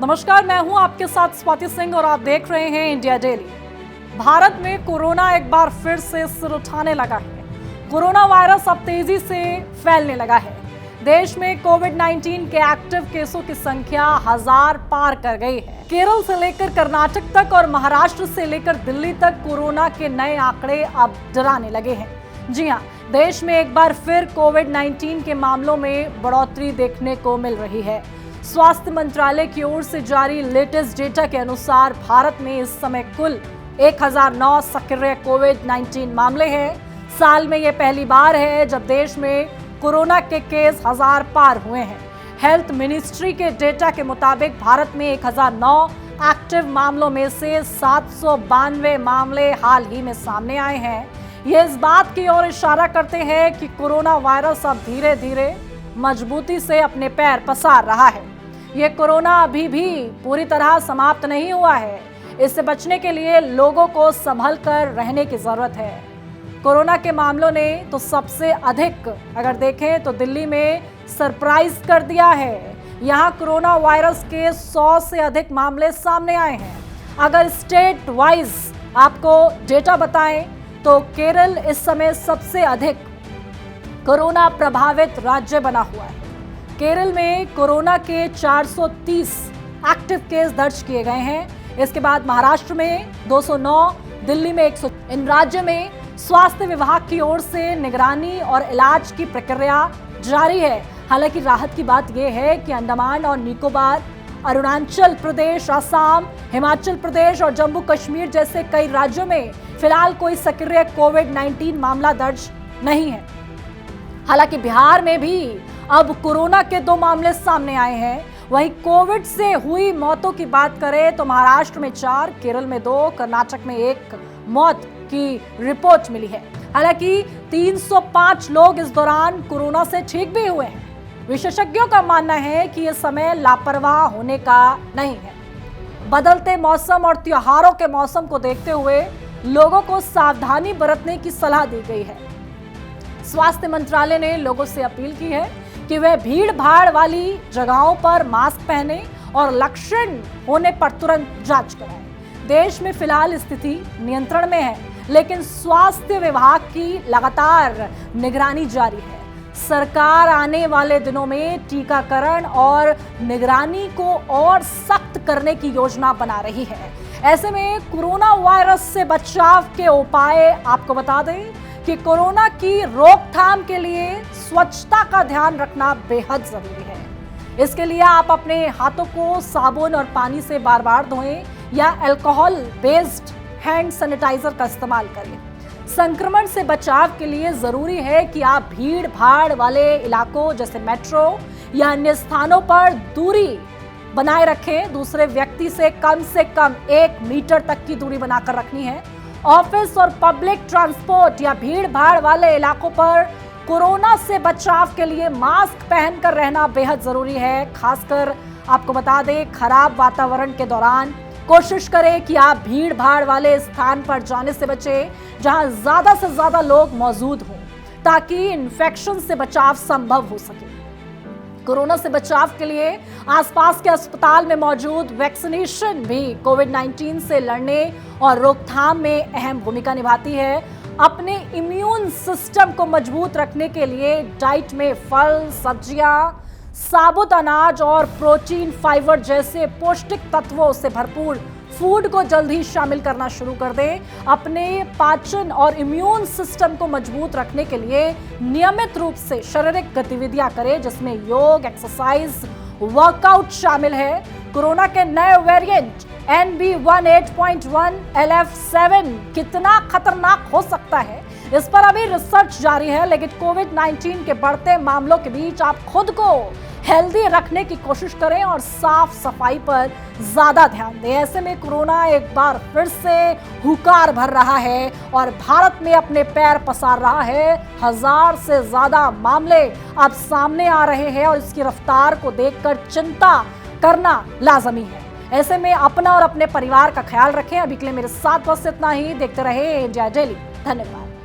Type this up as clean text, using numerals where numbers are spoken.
नमस्कार, मैं हूं आपके साथ स्वाति सिंह और आप देख रहे हैं इंडिया डेली। भारत में कोरोना एक बार फिर से सिर उठाने लगा है। कोरोना वायरस अब तेजी से फैलने लगा है। देश में कोविड-19 के एक्टिव केसों की संख्या 1000 पार कर गई है। केरल से लेकर कर्नाटक तक और महाराष्ट्र से लेकर दिल्ली तक कोरोना के नए आंकड़े अब डराने लगे हैं। जी हां, देश में एक बार फिर कोविड-19 के मामलों में बढ़ोतरी देखने को मिल रही है। स्वास्थ्य मंत्रालय की ओर से जारी लेटेस्ट डेटा के अनुसार भारत में इस समय कुल 1009 सक्रिय कोविड-19 मामले हैं। साल में यह पहली बार है जब देश में कोरोना के केस 1000 पार हुए हैं। हेल्थ मिनिस्ट्री के डेटा के मुताबिक भारत में 1009 एक्टिव मामलों में से 792 मामले हाल ही में सामने आए हैं। ये इस बात की ओर इशारा करते हैं कि कोरोना वायरस अब धीरे धीरे मजबूती से अपने पैर पसार रहा है। ये कोरोना अभी भी पूरी तरह समाप्त नहीं हुआ है। इससे बचने के लिए लोगों को संभल कर रहने की जरूरत है। कोरोना के मामलों ने तो सबसे अधिक अगर देखें तो दिल्ली में सरप्राइज कर दिया है। यहाँ कोरोना वायरस के 100 से अधिक मामले सामने आए हैं। अगर स्टेट वाइज आपको डेटा बताएं तो केरल इस समय सबसे अधिक कोरोना प्रभावित राज्य बना हुआ है। केरल में कोरोना के 430 एक्टिव केस दर्ज किए गए हैं। इसके बाद महाराष्ट्र में 209, दिल्ली में 100। इन राज्यों में स्वास्थ्य विभाग की ओर से निगरानी और इलाज की प्रक्रिया जारी है। हालांकि राहत की बात यह है कि अंडमान और निकोबार, अरुणाचल प्रदेश, असम, हिमाचल प्रदेश और जम्मू कश्मीर जैसे कई राज्यों में फिलहाल कोई सक्रिय कोविड-19 मामला दर्ज नहीं है। हालांकि बिहार में भी अब कोरोना के 2 मामले सामने आए हैं। वहीं कोविड से हुई मौतों की बात करें तो महाराष्ट्र में 4, केरल में 2, कर्नाटक में 1 मौत की रिपोर्ट मिली है। हालांकि 305 लोग इस दौरान कोरोना से ठीक भी हुए हैं। विशेषज्ञों का मानना है कि यह समय लापरवाह होने का नहीं है। बदलते मौसम और त्योहारों के मौसम को देखते हुए लोगों को सावधानी बरतने की सलाह दी गई है। स्वास्थ्य मंत्रालय ने लोगों से अपील की है कि वे भीड़ भाड़ वाली जगहों पर मास्क पहने और लक्षण होने पर तुरंत जांच कराएं। देश में फिलहाल स्थिति नियंत्रण में है, लेकिन स्वास्थ्य विभाग की लगातार निगरानी जारी है। सरकार आने वाले दिनों में टीकाकरण और निगरानी को और सख्त करने की योजना बना रही है। ऐसे में कोरोना वायरस से बचाव के उपाय आपको बता दें कि कोरोना की रोकथाम के लिए स्वच्छता का ध्यान रखना बेहद जरूरी है। इसके लिए आप अपने हाथों को साबुन और पानी से बार बार धोएं या अल्कोहल बेस्ड हैंड सैनिटाइजर का इस्तेमाल करें। संक्रमण से बचाव के लिए जरूरी है कि आप भीड़ भाड़ वाले इलाकों जैसे मेट्रो या अन्य स्थानों पर दूरी बनाए रखें। दूसरे व्यक्ति से कम 1 मीटर तक की दूरी बनाकर रखनी है। ऑफिस और पब्लिक ट्रांसपोर्ट या भीड़ भाड़ वाले इलाकों पर कोरोना से बचाव के लिए मास्क पहनकर रहना बेहद जरूरी है। खासकर आपको बता दें, खराब वातावरण के दौरान कोशिश करें कि आप भीड़ भाड़ वाले स्थान पर जाने से बचें जहां ज्यादा से ज्यादा लोग मौजूद हों, ताकि इन्फेक्शन से बचाव संभव हो सके। कोरोना से बचाव के लिए आसपास के अस्पताल में मौजूद वैक्सीनेशन भी कोविड-19 से लड़ने और रोकथाम में अहम भूमिका निभाती है। अपने इम्यून सिस्टम को मजबूत रखने के लिए डाइट में फल, सब्जियां, साबुत अनाज और प्रोटीन, फाइबर जैसे पौष्टिक तत्वों से भरपूर फूड को जल्द ही शामिल करना शुरू कर दें। अपने पाचन और इम्यून सिस्टम को मजबूत रखने के लिए नियमित रूप से शारीरिक गतिविधियां करें, जिसमें योग, एक्सरसाइज, वर्कआउट शामिल है। कोरोना के नए वेरिएंट NB18.1 LF7 कितना खतरनाक हो सकता है, इस पर अभी रिसर्च जारी है। लेकिन कोविड-19 के बढ़ते मामलों के बीच आप खुद को हेल्दी रखने की कोशिश करें और साफ सफाई पर ज्यादा ध्यान दें। ऐसे में कोरोना एक बार फिर से हुकार भर रहा है और भारत में अपने पैर पसार रहा है। 1000 से ज्यादा मामले अब सामने आ रहे हैं और इसकी रफ्तार को देखकर चिंता करना लाजमी है। ऐसे में अपना और अपने परिवार का ख्याल रखें। अभी के लिए मेरे साथ बस इतना ही। देखते रहे इंडिया डेली। धन्यवाद।